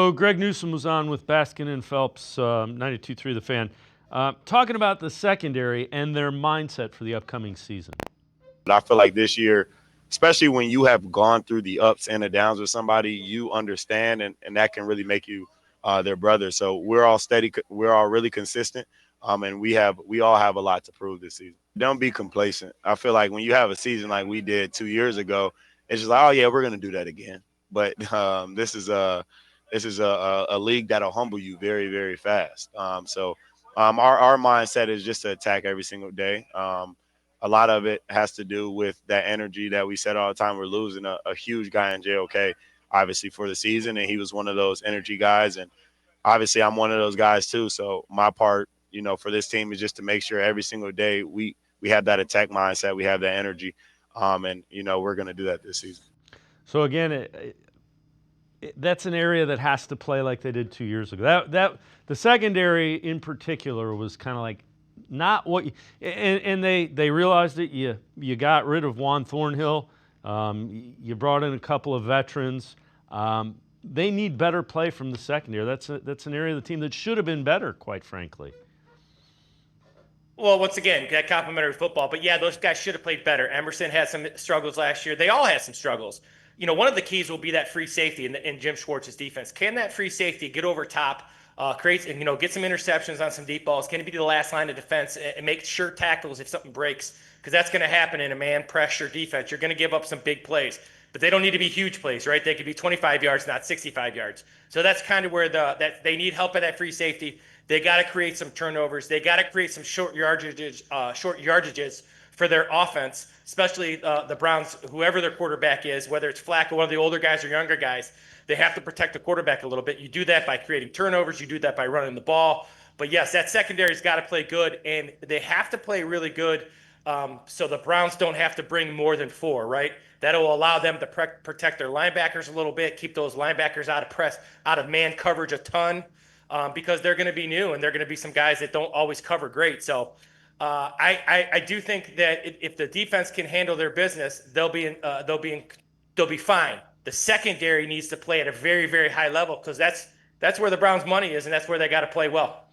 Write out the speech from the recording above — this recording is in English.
So Greg Newsome was on with Baskin and Phelps, 92.3 The Fan, talking about the secondary and their mindset for the upcoming season. But I feel like this year, especially when you have gone through the ups and the downs with somebody, you understand, and that can really make you their brother. So we're all steady. We're all really consistent, and we all have a lot to prove this season. Don't be complacent. I feel like when you have a season like we did 2 years ago, it's just like, oh yeah, we're gonna do that again. But this is a league that'll humble you very, very fast. Our mindset is just to attack every single day. A lot of it has to do with that energy that we said all the time. We're losing a huge guy in JOK, obviously, for the season, and he was one of those energy guys. And obviously, I'm one of those guys too. So my part, for this team is just to make sure every single day we have that attack mindset, we have that energy, and we're going to do that this season. So again, that's an area that has to play like they did 2 years ago. That the secondary in particular was kind of like not what and they realized it. You got rid of Juan Thornhill. You brought in a couple of veterans. They need better play from the secondary. That's an area of the team that should have been better, quite frankly. Well, once again, that complimentary football. But yeah, those guys should have played better. Emerson had some struggles last year. They all had some struggles. One of the keys will be that free safety in Jim Schwartz's defense. Can that free safety get over top, create, get some interceptions on some deep balls? Can it be the last line of defense and make sure tackles if something breaks? Because that's going to happen in a man pressure defense. You're going to give up some big plays, but they don't need to be huge plays, right? They could be 25 yards, not 65 yards. So that's kind of where that they need help at that free safety. They got to create some turnovers. They got to create some short yardages for their offense, especially the Browns, whoever their quarterback is, whether it's Flacco, one of the older guys or younger guys. They have to protect the quarterback a little bit. You do that by creating turnovers. You do that by running the ball. But yes, that secondary's got to play good, and they have to play really good so the Browns don't have to bring more than 4, right? That'll allow them to protect their linebackers a little bit, keep those linebackers out of man coverage a ton. Because they're going to be new and they're going to be some guys that don't always cover great. So I do think that if the defense can handle their business, they'll be fine. The secondary needs to play at a very, very high level because that's where the Browns' money is, and that's where they got to play well.